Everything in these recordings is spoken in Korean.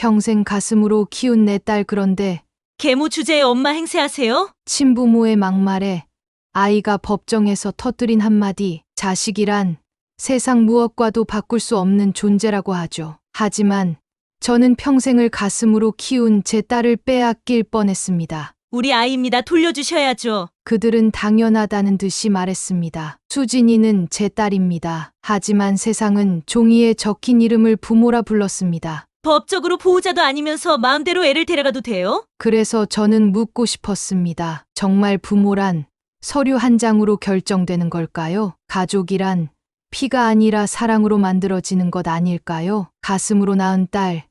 평생 가슴으로 키운 내 딸 그런데 계모 주제에 엄마 행세하세요? 친부모의 막말에 아이가 법정에서 터뜨린 한마디 자식이란 세상 무엇과도 바꿀 수 없는 존재라고 하죠. 하지만 저는 평생을 가슴으로 키운 제 딸을 빼앗길 뻔했습니다. 우리 아이입니다. 돌려주셔야죠. 그들은 당연하다는 듯이 말했습니다. 수진이는 제 딸입니다. 하지만 세상은 종이에 적힌 이름을 부모라 불렀습니다. 법적으로 보호자도 아니면서 마음대로 애를 데려가도 돼요? 그래서 저는 묻고 싶었습니다. 정말 부모란 서류 한 장으로 결정되는 걸까요? 가족이란 피가 아니라 사랑으로 만들어지는 것 아닐까요? 가슴으로 낳은 딸,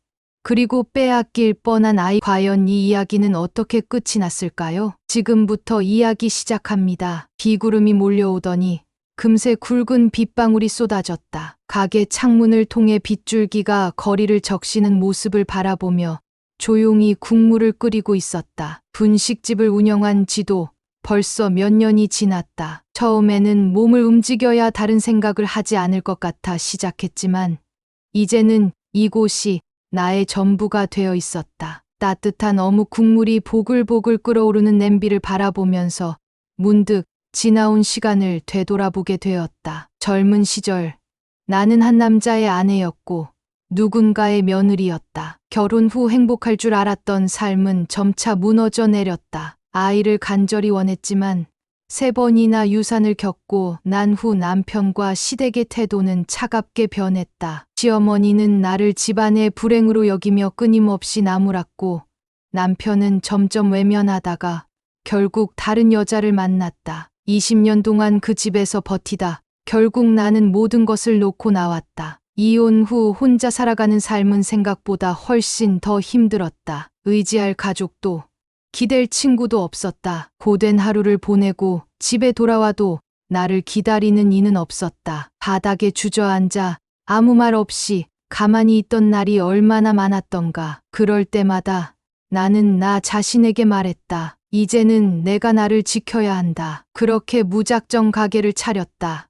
그리고 빼앗길 뻔한 아이, 과연 이 이야기는 어떻게 끝이 났을까요? 지금부터 이야기 시작합니다. 비구름이 몰려오더니 금세 굵은 빗방울이 쏟아졌다. 가게 창문을 통해 빗줄기가 거리를 적시는 모습을 바라보며 조용히 국물을 끓이고 있었다. 분식집을 운영한 지도 벌써 몇 년이 지났다. 처음에는 몸을 움직여야 다른 생각을 하지 않을 것 같아 시작했지만 이제는 이곳이 나의 전부가 되어 있었다. 따뜻한 어묵 국물이 보글보글 끓어오르는 냄비를 바라보면서 문득 지나온 시간을 되돌아보게 되었다. 젊은 시절 나는 한 남자의 아내였고 누군가의 며느리였다. 결혼 후 행복할 줄 알았던 삶은 점차 무너져 내렸다. 아이를 간절히 원했지만 3번이나 유산을 겪고 난 후 남편과 시댁의 태도는 차갑게 변했다. 시어머니는 나를 집안의 불행으로 여기며 끊임없이 나무랐고 남편은 점점 외면하다가 결국 다른 여자를 만났다. 20년 동안 그 집에서 버티다 결국 나는 모든 것을 놓고 나왔다. 이혼 후 혼자 살아가는 삶은 생각보다 훨씬 더 힘들었다. 의지할 가족도 기댈 친구도 없었다. 고된 하루를 보내고 집에 돌아와도 나를 기다리는 이는 없었다. 바닥에 주저앉아 아무 말 없이 가만히 있던 날이 얼마나 많았던가. 그럴 때마다 나는 나 자신에게 말했다. 이제는 내가 나를 지켜야 한다. 그렇게 무작정 가게를 차렸다.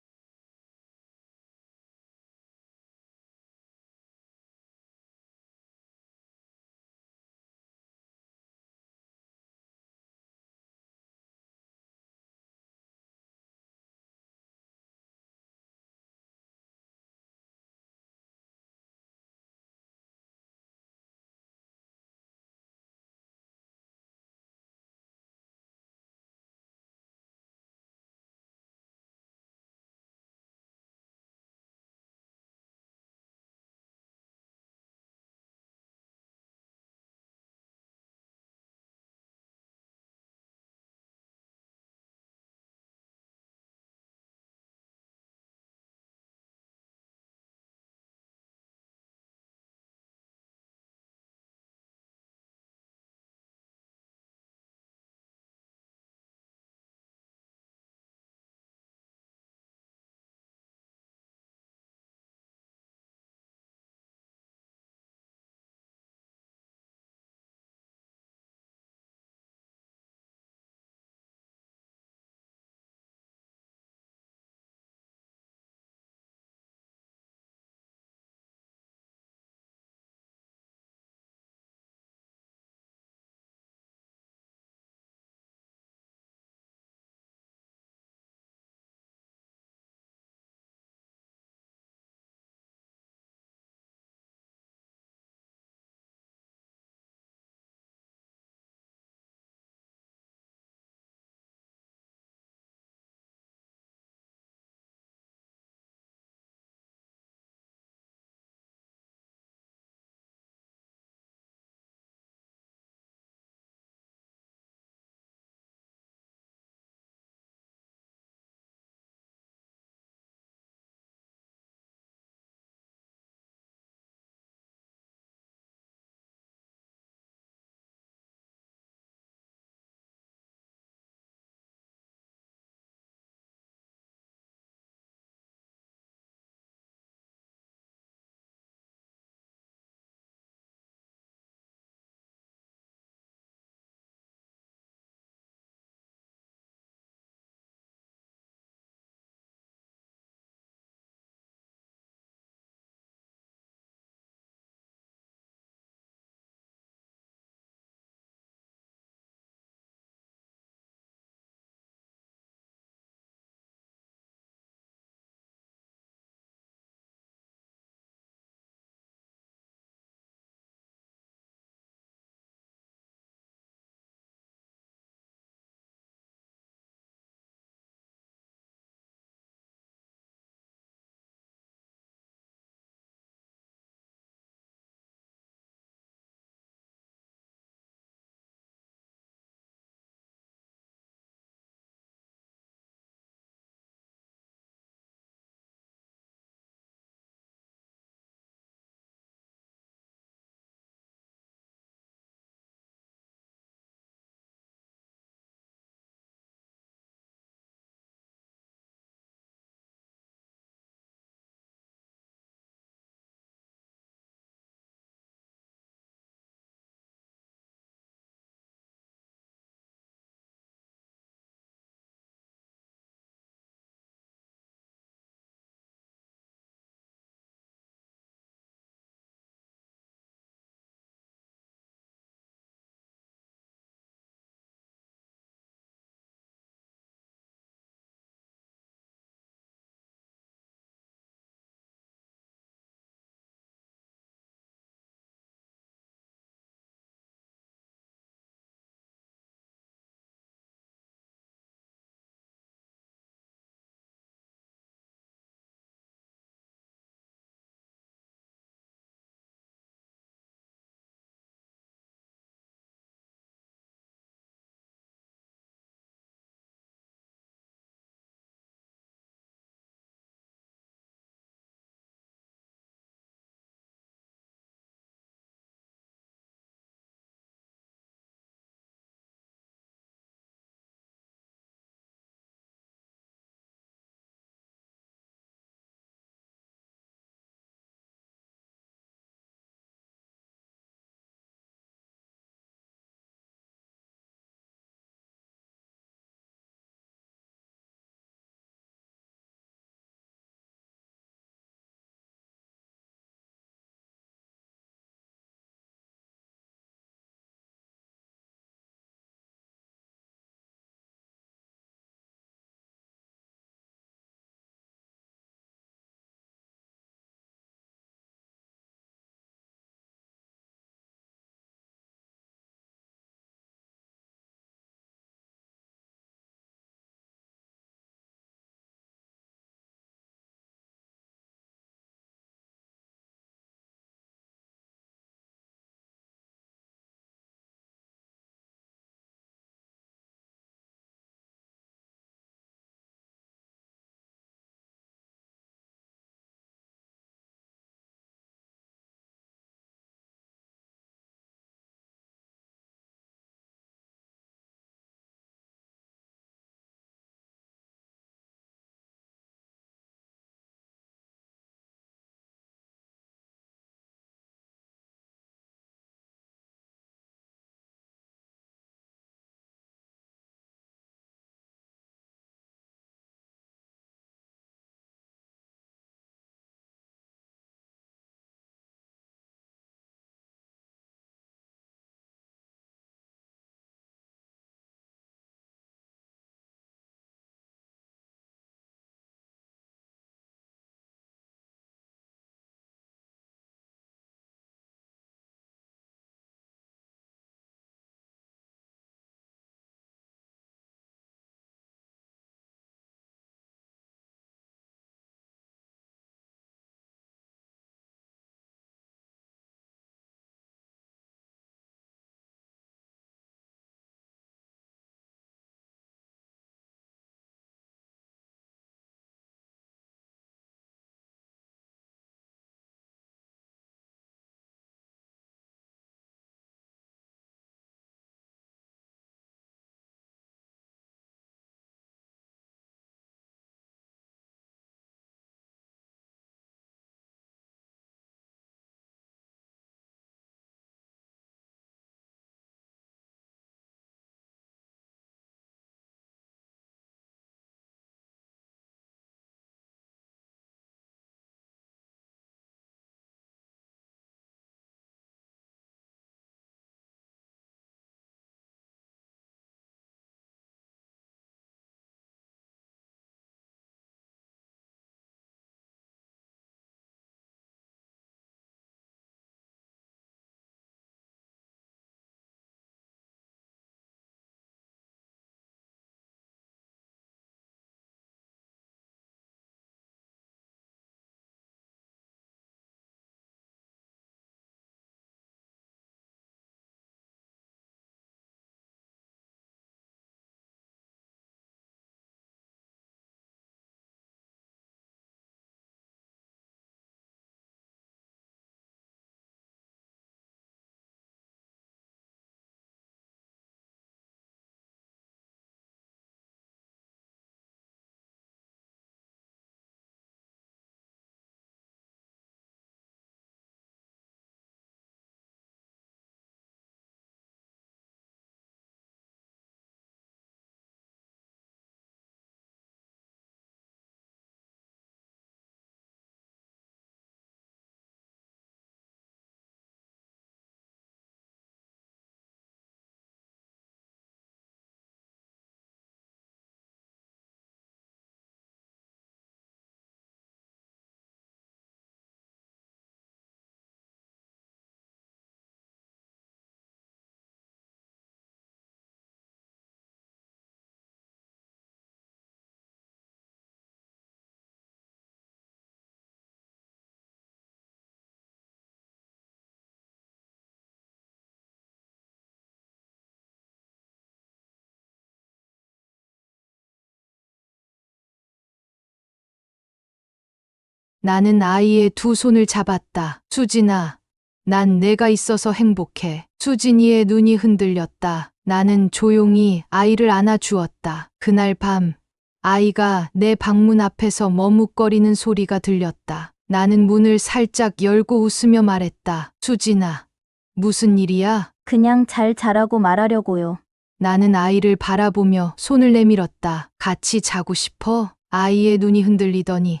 나는 아이의 두 손을 잡았다. 수진아, 난 내가 있어서 행복해. 수진이의 눈이 흔들렸다. 나는 조용히 아이를 안아주었다. 그날 밤, 아이가 내 방문 앞에서 머뭇거리는 소리가 들렸다. 나는 문을 살짝 열고 웃으며 말했다. 수진아, 무슨 일이야? 그냥 잘 자라고 말하려고요. 나는 아이를 바라보며 손을 내밀었다. 같이 자고 싶어? 아이의 눈이 흔들리더니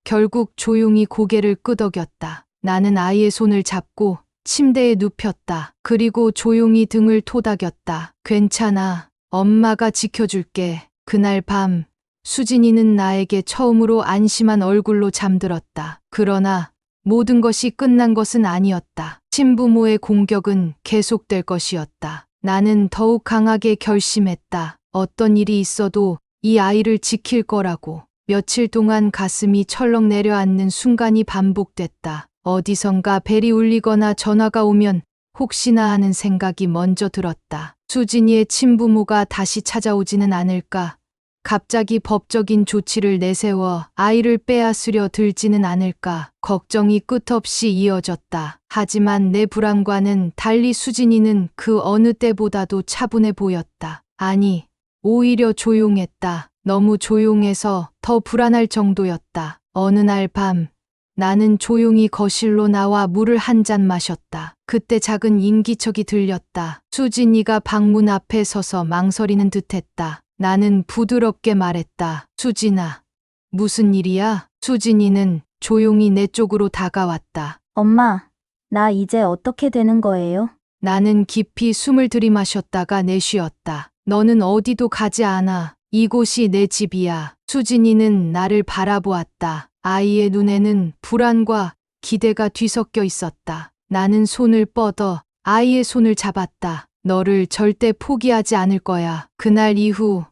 결국 조용히 고개를 끄덕였다. 나는 아이의 손을 잡고 침대에 눕혔다. 그리고 조용히 등을 토닥였다. 괜찮아. 엄마가 지켜줄게. 그날 밤 수진이는 나에게 처음으로 안심한 얼굴로 잠들었다. 그러나 모든 것이 끝난 것은 아니었다. 친부모의 공격은 계속될 것이었다. 나는 더욱 강하게 결심했다. 어떤 일이 있어도 이 아이를 지킬 거라고. 며칠 동안 가슴이 철렁 내려앉는 순간이 반복됐다. 어디선가 벨이 울리거나 전화가 오면 혹시나 하는 생각이 먼저 들었다. 수진이의 친부모가 다시 찾아오지는 않을까? 갑자기 법적인 조치를 내세워 아이를 빼앗으려 들지는 않을까? 걱정이 끝없이 이어졌다. 하지만 내 불안과는 달리 수진이는 그 어느 때보다도 차분해 보였다. 아니, 오히려 조용했다. 너무 조용해서 더 불안할 정도였다. 어느 날 밤, 나는 조용히 거실로 나와 물을 한 잔 마셨다. 그때 작은 인기척이 들렸다. 수진이가 방문 앞에 서서 망설이는 듯했다. 나는 부드럽게 말했다. 수진아, 무슨 일이야? 수진이는 조용히 내 쪽으로 다가왔다. 엄마, 나 이제 어떻게 되는 거예요? 나는 깊이 숨을 들이마셨다가 내쉬었다. 너는 어디도 가지 않아. 이곳이 내 집이야. 수진이는 나를 바라보았다. 아이의 눈에는 불안과 기대가 뒤섞여 있었다. 나는 손을 뻗어 아이의 손을 잡았다. 너를 절대 포기하지 않을 거야. 그날 이후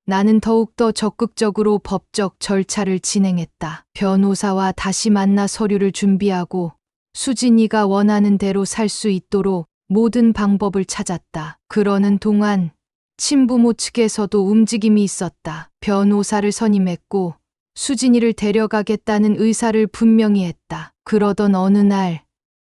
나는 더욱더 적극적으로 법적 절차를 진행했다. 변호사와 다시 만나 서류를 준비하고 수진이가 원하는 대로 살 수 있도록 모든 방법을 찾았다. 그러는 동안 친부모 측에서도 움직임이 있었다. 변호사를 선임했고 수진이를 데려가겠다는 의사를 분명히 했다. 그러던 어느 날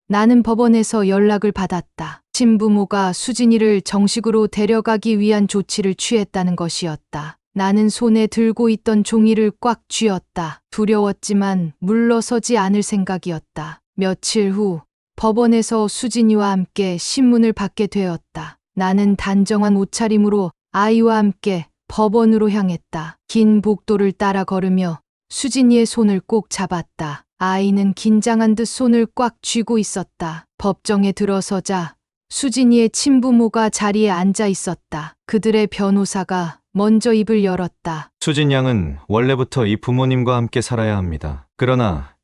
나는 법원에서 연락을 받았다. 친부모가 수진이를 정식으로 데려가기 위한 조치를 취했다는 것이었다. 나는 손에 들고 있던 종이를 꽉 쥐었다. 두려웠지만 물러서지 않을 생각이었다. 며칠 후 법원에서 수진이와 함께 신문을 받게 되었다. 나는 단정한 옷차림으로 아이와 함께 법원으로 향했다. 긴 복도를 따라 걸으며 수진이의 손을 꼭 잡았다. 아이는 긴장한 듯 손을 꽉 쥐고 있었다. 법정에 들어서자 수진이의 친부모가 자리에 앉아 있었다. 그들의 변호사가 먼저 입을 열었다. 수진 양은 원래부터 이 부모님과 함께 살아야 합니다. 그러나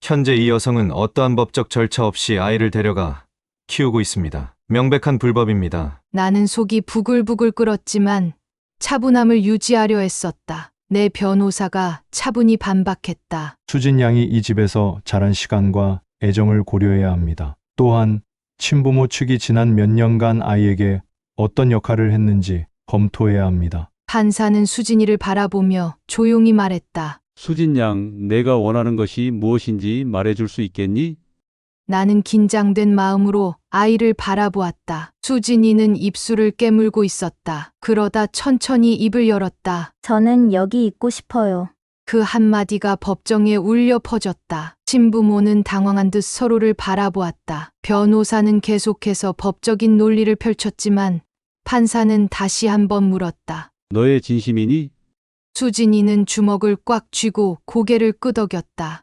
현재 이 여성은 어떠한 법적 절차 없이 아이를 데려가 키우고 있습니다. 명백한 불법입니다. 나는 속이 부글부글 끓었지만 차분함을 유지하려 했었다. 내 변호사가 차분히 반박했다. 수진 양이 이 집에서 자란 시간과 애정을 고려해야 합니다. 또한 친부모 측이 지난 몇 년간 아이에게 어떤 역할을 했는지 검토해야 합니다. 판사는 수진이를 바라보며 조용히 말했다. 수진 양, 내가 원하는 것이 무엇인지 말해줄 수 있겠니? 나는 긴장된 마음으로 아이를 바라보았다. 수진이는 입술을 깨물고 있었다. 그러다 천천히 입을 열었다. 저는 여기 있고 싶어요. 그 한마디가 법정에 울려 퍼졌다. 친부모는 당황한 듯 서로를 바라보았다. 변호사는 계속해서 법적인 논리를 펼쳤지만 판사는 다시 한번 물었다. 너의 진심이니? 수진이는 주먹을 꽉 쥐고 고개를 끄덕였다.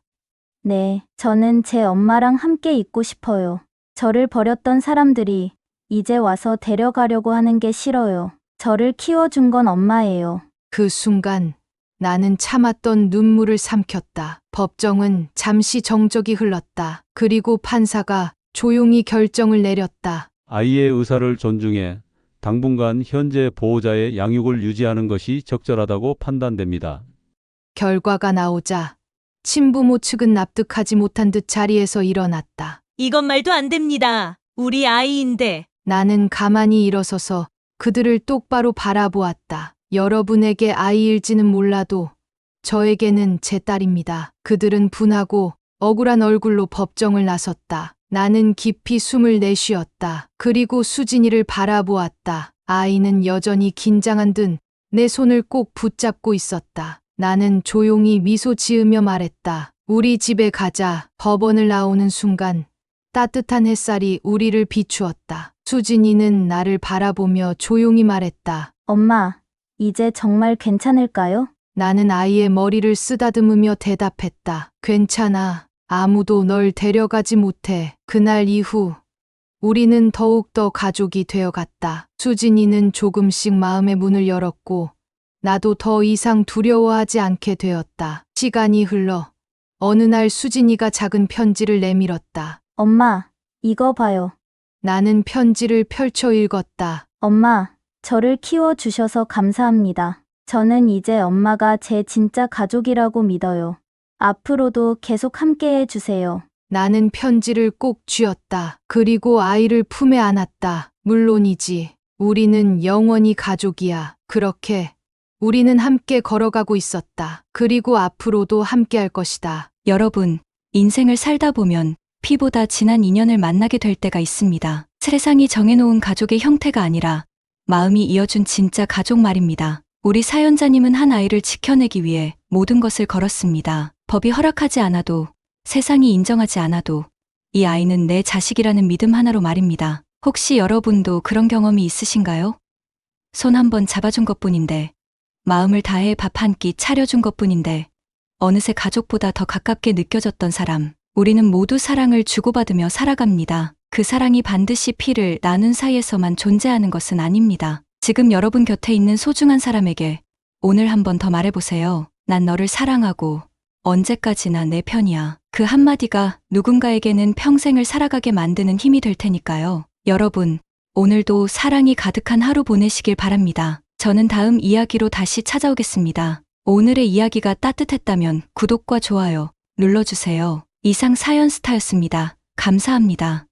네, 저는 제 엄마랑 함께 있고 싶어요. 저를 버렸던 사람들이 이제 와서 데려가려고 하는 게 싫어요. 저를 키워준 건 엄마예요. 그 순간 나는 참았던 눈물을 삼켰다. 법정은 잠시 정적이 흘렀다. 그리고 판사가 조용히 결정을 내렸다. 아이의 의사를 존중해 당분간 현재 보호자의 양육을 유지하는 것이 적절하다고 판단됩니다. 결과가 나오자 친부모 측은 납득하지 못한 듯 자리에서 일어났다. 이건 말도 안 됩니다. 우리 아이인데. 나는 가만히 일어서서 그들을 똑바로 바라보았다. 여러분에게 아이일지는 몰라도 저에게는 제 딸입니다. 그들은 분하고 억울한 얼굴로 법정을 나섰다. 나는 깊이 숨을 내쉬었다. 그리고 수진이를 바라보았다. 아이는 여전히 긴장한 듯 내 손을 꼭 붙잡고 있었다. 나는 조용히 미소 지으며 말했다. 우리 집에 가자. 법원을 나오는 순간 따뜻한 햇살이 우리를 비추었다. 수진이는 나를 바라보며 조용히 말했다. 엄마, 이제 정말 괜찮을까요? 나는 아이의 머리를 쓰다듬으며 대답했다. 괜찮아. 아무도 널 데려가지 못해. 그날 이후 우리는 더욱더 가족이 되어갔다. 수진이는 조금씩 마음의 문을 열었고 나도 더 이상 두려워하지 않게 되었다. 시간이 흘러 어느 날 수진이가 작은 편지를 내밀었다. 엄마, 이거 봐요. 나는 편지를 펼쳐 읽었다. 엄마, 저를 키워주셔서 감사합니다. 저는 이제 엄마가 제 진짜 가족이라고 믿어요. 앞으로도 계속 함께 해주세요. 나는 편지를 꼭 쥐었다. 그리고 아이를 품에 안았다. 물론이지. 우리는 영원히 가족이야. 그렇게 우리는 함께 걸어가고 있었다. 그리고 앞으로도 함께 할 것이다. 여러분, 인생을 살다 보면 피보다 진한 인연을 만나게 될 때가 있습니다. 세상이 정해놓은 가족의 형태가 아니라 마음이 이어준 진짜 가족 말입니다. 우리 사연자님은 한 아이를 지켜내기 위해 모든 것을 걸었습니다. 법이 허락하지 않아도, 세상이 인정하지 않아도 이 아이는 내 자식이라는 믿음 하나로 말입니다. 혹시 여러분도 그런 경험이 있으신가요? 손 한번 잡아준 것뿐인데, 마음을 다해 밥 한 끼 차려준 것뿐인데 어느새 가족보다 더 가깝게 느껴졌던 사람. 우리는 모두 사랑을 주고받으며 살아갑니다. 그 사랑이 반드시 피를 나눈 사이에서만 존재하는 것은 아닙니다. 지금 여러분 곁에 있는 소중한 사람에게 오늘 한 번 더 말해보세요. 난 너를 사랑하고 언제까지나 내 편이야. 그 한마디가 누군가에게는 평생을 살아가게 만드는 힘이 될 테니까요. 여러분, 오늘도 사랑이 가득한 하루 보내시길 바랍니다. 저는 다음 이야기로 다시 찾아오겠습니다. 오늘의 이야기가 따뜻했다면 구독과 좋아요 눌러주세요. 이상 사연스타였습니다. 감사합니다.